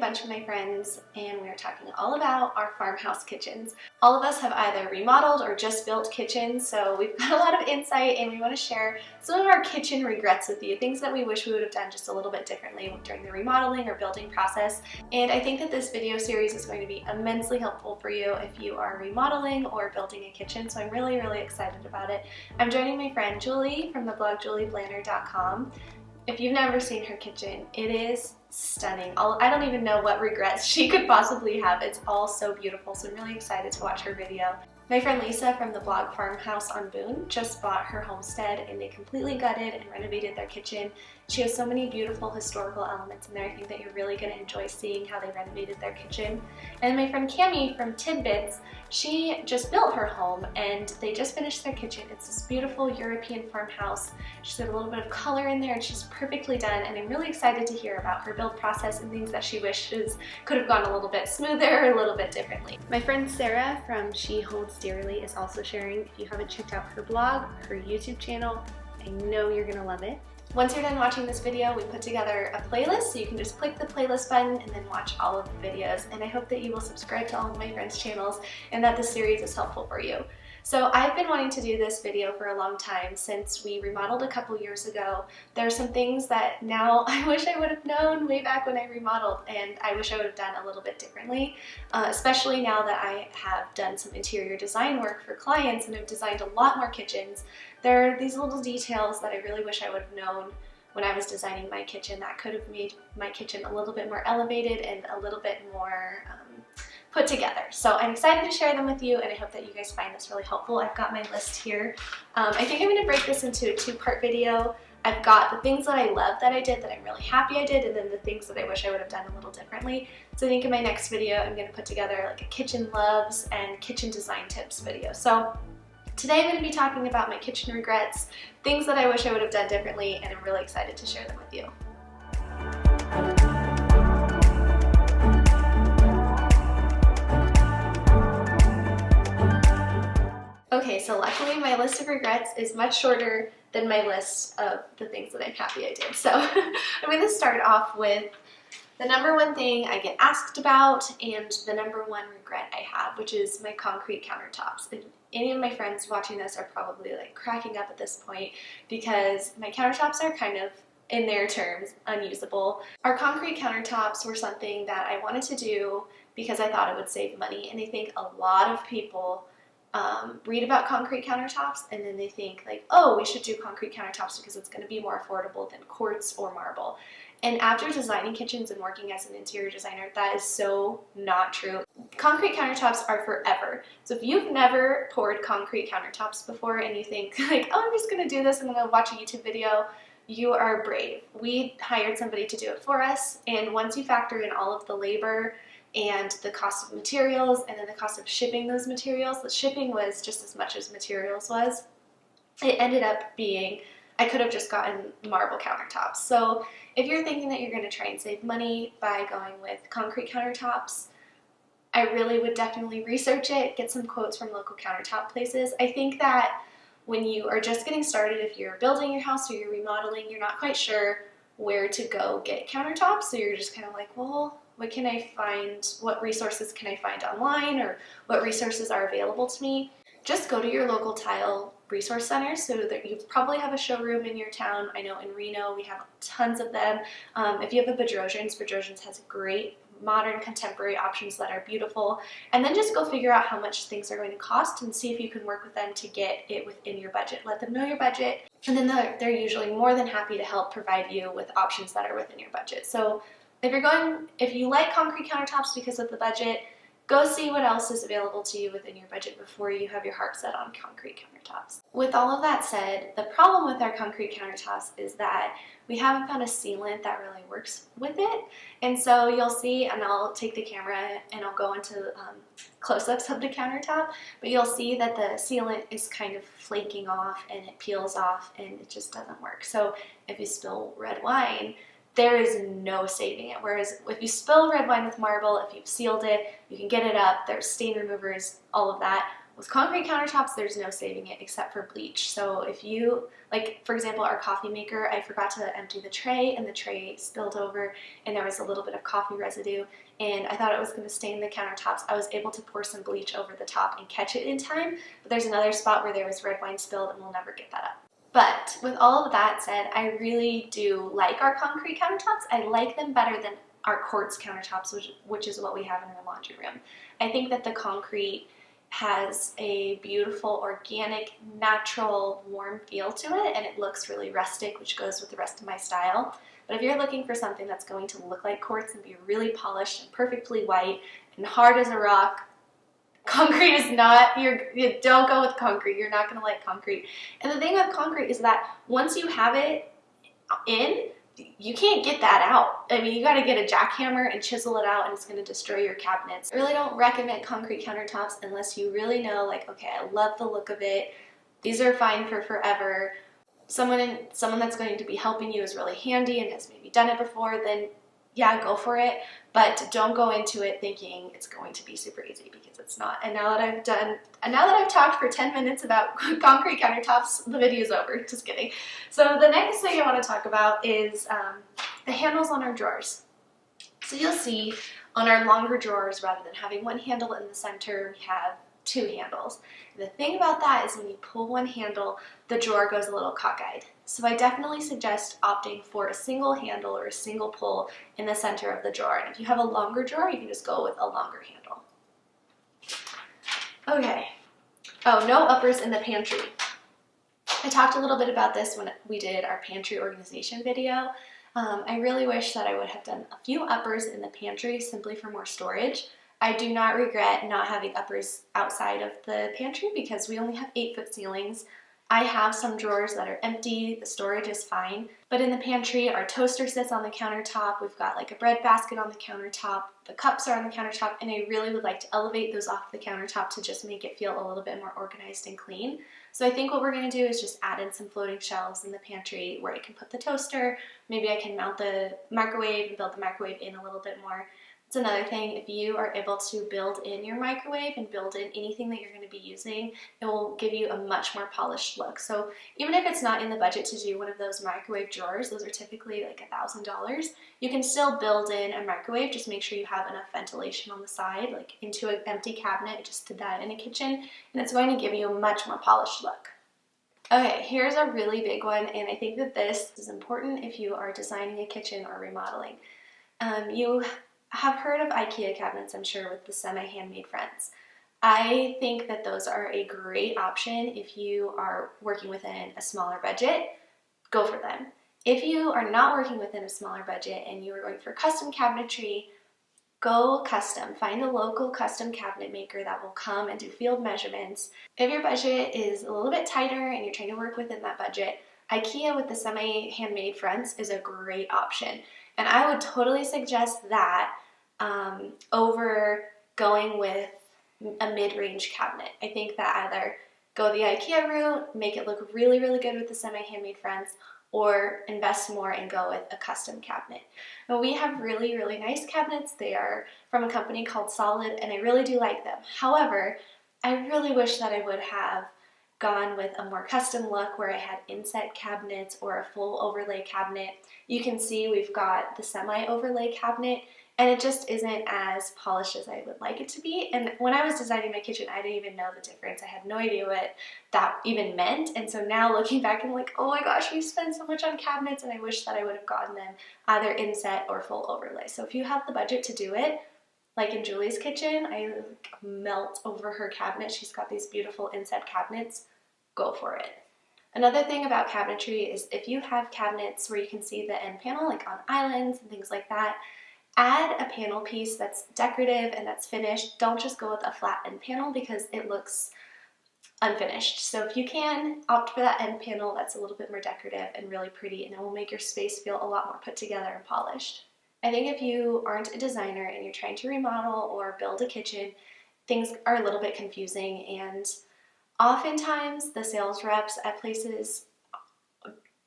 bunch of my friends and we are talking all about our farmhouse kitchens. All of us have either remodeled or just built kitchens, so we've got a lot of insight and we want to share some of our kitchen regrets with you, things that we wish we would have done just a little bit differently during the remodeling or building process. And I think that this video series is going to be immensely helpful for you if you are remodeling or building a kitchen, so I'm really excited about it. I'm joining my friend Julie from the blog julieblanner.com. If you've never seen her kitchen, it is stunning. I don't even know what regrets she could possibly have. It's all so beautiful, so I'm really excited to watch her video. My friend Lisa from the blog Farmhouse on Boone just bought her homestead and they completely gutted and renovated their kitchen. She has so many beautiful historical elements in there. I think that you're really going to enjoy seeing how they renovated their kitchen. And my friend Cami from Tidbits, she just built her home and they just finished their kitchen. It's this beautiful European farmhouse. She's got a little bit of color in there and she's perfectly done, and I'm really excited to hear about her build process and things that she wishes could have gone a little bit smoother or a little bit differently. My friend Sarah from She Holds Dearly is also sharing. If you haven't checked out her blog, her YouTube channel, I know you're gonna love it. Once you're done watching this video, we put together a playlist, so you can just click the playlist button and then watch all of the videos. And I hope that you will subscribe to all of my friends' channels and that this series is helpful for you. So I've been wanting to do this video for a long time since we remodeled a couple years ago. There are some things that now I wish I would have known way back when I remodeled, and I wish I would have done a little bit differently, especially now that I have done some interior design work for clients and I've designed a lot more kitchens. There are these little details that I really wish I would have known when I was designing my kitchen that could have made my kitchen a little bit more elevated and a little bit more put together. So I'm excited to share them with you, and I hope that you guys find this really helpful. I've got my list here. I think I'm going to break this into a two-part video. I've got the things that I love that I did, that I'm really happy I did, and then the things that I wish I would have done a little differently. So I think in my next video I'm going to put together like a kitchen loves and kitchen design tips video. So today I'm going to be talking about my kitchen regrets, things that I wish I would have done differently, and I'm really excited to share them with you. Okay, so luckily my list of regrets is much shorter than my list of the things that I'm happy I did. So I'm going to start off with the number one thing I get asked about and the number one regret I have, which is my concrete countertops. And any of my friends watching this are probably like cracking up at this point because my countertops are kind of, in their terms, unusable. Our concrete countertops were something that I wanted to do because I thought it would save money, and I think a lot of people read about concrete countertops and then they think like, oh, we should do concrete countertops because it's going to be more affordable than quartz or marble. And after designing kitchens and working as an interior designer, that is so not true. Concrete countertops are forever. So if you've never poured concrete countertops before and you think like, oh, I'm just going to do this and I'm going to watch a YouTube video, you are brave. We hired somebody to do it for us, and once you factor in all of the labor and the cost of materials and then the cost of shipping those materials, the shipping was just as much as materials was. It ended up being, I could have just gotten marble countertops. So if you're thinking that you're going to try and save money by going with concrete countertops, I really would definitely research it, get some quotes from local countertop places. I think that when you are just getting started, if you're building your house or you're remodeling, you're not quite sure where to go get countertops, so you're just kind of like, well, what can I find? What resources can I find online, or what resources are available to me? Just go to your local tile resource centers, so that you probably have a showroom in your town. I know in Reno we have tons of them. If you have a Bedrosians has great modern contemporary options that are beautiful, and then just go figure out how much things are going to cost and see if you can work with them to get it within your budget. Let them know your budget, and then they're usually more than happy to help provide you with options that are within your budget. So if you like concrete countertops because of the budget, go see what else is available to you within your budget before you have your heart set on concrete countertops. With all of that said, the problem with our concrete countertops is that we haven't found a sealant that really works with it. And so you'll see, and I'll take the camera and I'll go into close-ups of the countertop, but you'll see that the sealant is kind of flaking off and it peels off and it just doesn't work. So if you spill red wine, there is no saving it. Whereas if you spill red wine with marble, if you've sealed it, you can get it up, there's stain removers, all of that. With concrete countertops, there's no saving it except for bleach. So if you, like for example, our coffee maker, I forgot to empty the tray and the tray spilled over and there was a little bit of coffee residue and I thought it was going to stain the countertops. I was able to pour some bleach over the top and catch it in time, but there's another spot where there was red wine spilled and we'll never get that up. But with all of that said, I really do like our concrete countertops. I like them better than our quartz countertops, which is what we have in our laundry room. I think that the concrete has a beautiful, organic, natural, warm feel to it, and it looks really rustic, which goes with the rest of my style. But if you're looking for something that's going to look like quartz and be really polished and perfectly white and hard as a rock, concrete is not, you don't go with concrete. You're not going to like concrete. And the thing with concrete is that once you have it in, you can't get that out. I mean, you got to get a jackhammer and chisel it out and it's going to destroy your cabinets. I really don't recommend concrete countertops unless you really know, like, okay, I love the look of it. These are fine for forever. Someone that's going to be helping you is really handy and has maybe done it before, then yeah, go for it. But don't go into it thinking it's going to be super easy, because it's not. And now that I've talked for 10 minutes about concrete countertops, the video's over. Just kidding. So the next thing I want to talk about is the handles on our drawers. So you'll see on our longer drawers, rather than having one handle in the center, we have two handles. And the thing about that is when you pull one handle, the drawer goes a little cockeyed. So I definitely suggest opting for a single handle or a single pull in the center of the drawer. And if you have a longer drawer, you can just go with a longer handle. Okay. Oh, no uppers in the pantry. I talked a little bit about this when we did our pantry organization video. I really wish that I would have done a few uppers in the pantry simply for more storage. I do not regret not having uppers outside of the pantry because we only have 8-foot ceilings. I have some drawers that are empty, the storage is fine, but in the pantry our toaster sits on the countertop, we've got like a bread basket on the countertop, the cups are on the countertop, and I really would like to elevate those off the countertop to just make it feel a little bit more organized and clean. So I think what we're going to do is just add in some floating shelves in the pantry where I can put the toaster, maybe I can mount the microwave and build the microwave in a little bit more. It's another thing, if you are able to build in your microwave and build in anything that you're going to be using, it will give you a much more polished look. So even if it's not in the budget to do one of those microwave drawers, those are typically like $1,000, you can still build in a microwave. Just make sure you have enough ventilation on the side, like into an empty cabinet. I just did that in a kitchen, and it's going to give you a much more polished look. Okay, here's a really big one, and I think that this is important if you are designing a kitchen or remodeling. You have heard of IKEA cabinets, I'm sure, with the semi-handmade fronts. I think that those are a great option if you are working within a smaller budget. Go for them. If you are not working within a smaller budget and you are going for custom cabinetry, go custom. Find a local custom cabinet maker that will come and do field measurements. If your budget is a little bit tighter and you're trying to work within that budget, IKEA with the semi-handmade fronts is a great option. And I would totally suggest that over going with a mid-range cabinet. I think that either go the IKEA route, make it look really, really good with the semi-handmade fronts, or invest more and go with a custom cabinet. Now, we have really, really nice cabinets. They are from a company called Solid, and I really do like them. However, I really wish that I would have gone with a more custom look where I had inset cabinets or a full overlay cabinet. You can see we've got the semi-overlay cabinet, and it just isn't as polished as I would like it to be. And when I was designing my kitchen, I didn't even know the difference. I had no idea what that even meant. And so now looking back, I'm like, oh my gosh, we spent so much on cabinets, and I wish that I would have gotten them either inset or full overlay. So if you have the budget to do it, like in Julie's kitchen, I melt over her cabinet. She's got these beautiful inset cabinets. Go for it. Another thing about cabinetry is if you have cabinets where you can see the end panel, like on islands and things like that, add a panel piece that's decorative and that's finished. Don't just go with a flat end panel because it looks unfinished. So if you can, opt for that end panel that's a little bit more decorative and really pretty, and it will make your space feel a lot more put together and polished. I think if you aren't a designer and you're trying to remodel or build a kitchen, things are a little bit confusing, and oftentimes the sales reps at places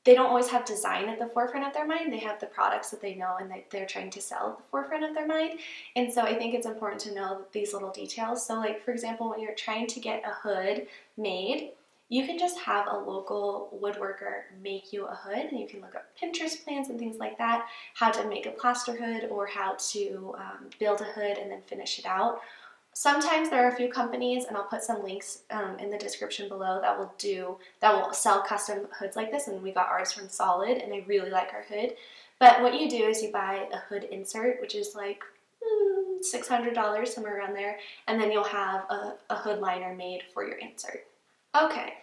they don't always have design at the forefront of their mind. They have the products that they know and that they're trying to sell at the forefront of their mind. And so I think it's important to know these little details. So like, for example, when you're trying to get a hood made, you can just have a local woodworker make you a hood, and you can look up Pinterest plans and things like that, how to make a plaster hood or how to build a hood and then finish it out. Sometimes there are a few companies, and I'll put some links in the description below, that will sell custom hoods like this, and we got ours from Solid, and I really like our hood. But what you do is you buy a hood insert, which is like $600, somewhere around there, and then you'll have a hood liner made for your insert. Okay.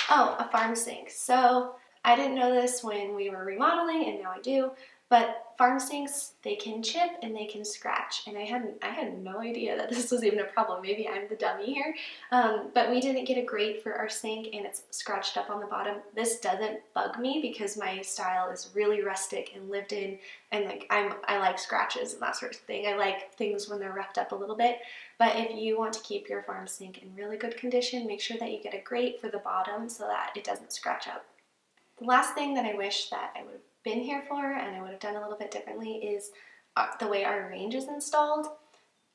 Oh, a farm sink. So I didn't know this when we were remodeling, and now I do, but farm sinks, they can chip and they can scratch, and I had no idea that this was even a problem. Maybe I'm the dummy here, but we didn't get a grate for our sink, and it's scratched up on the bottom. This doesn't bug me because my style is really rustic and lived in, and like I like scratches and that sort of thing. I like things when they're roughed up a little bit. But if you want to keep your farm sink in really good condition, make sure that you get a grate for the bottom so that it doesn't scratch up. The last thing that I wish that I would have been here for, and I would have done a little bit differently, is the way our range is installed.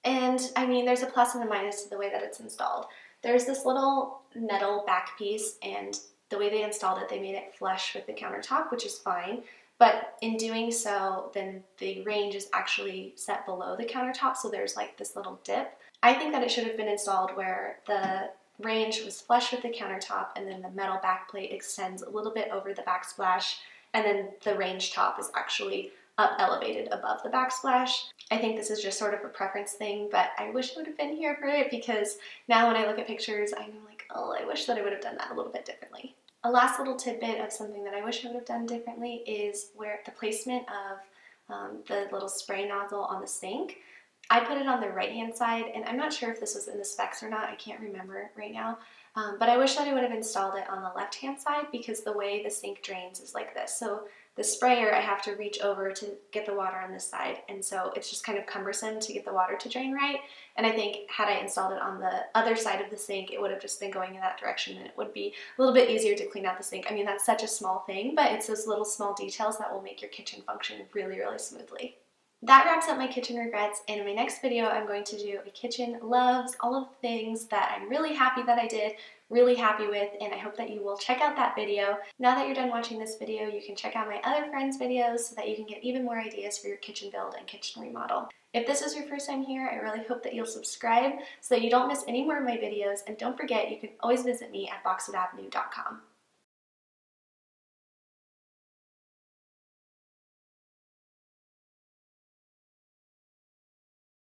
And I mean, there's a plus and a minus to the way that it's installed. There's this little metal back piece, and the way they installed it, they made it flush with the countertop, which is fine. But in doing so, then the range is actually set below the countertop, so there's like this little dip. I think that it should have been installed where the range was flush with the countertop, and then the metal backplate extends a little bit over the backsplash, and then the range top is actually up elevated above the backsplash. I think this is just sort of a preference thing, but I wish I would have been here for it, because now when I look at pictures, I'm like, oh, I wish that I would have done that a little bit differently. A last little tidbit of something that I wish I would have done differently is where the placement of the little spray nozzle on the sink. I put it on the right-hand side, and I'm not sure if this was in the specs or not. I can't remember right now. But I wish that I would have installed it on the left-hand side, because the way the sink drains is like this. So the sprayer, I have to reach over to get the water on this side, and so it's just kind of cumbersome to get the water to drain right. And I think had I installed it on the other side of the sink, it would have just been going in that direction, and it would be a little bit easier to clean out the sink. I mean, that's such a small thing, but it's those little small details that will make your kitchen function really, really smoothly. That wraps up my kitchen regrets. In my next video, I'm going to do a kitchen loves, all of the things that I'm really happy that I did, really happy with, and I hope that you will check out that video. Now that you're done watching this video, you can check out my other friends' videos so that you can get even more ideas for your kitchen build and kitchen remodel. If this is your first time here, I really hope that you'll subscribe so that you don't miss any more of my videos, and don't forget, you can always visit me at boxwoodAvenue.com.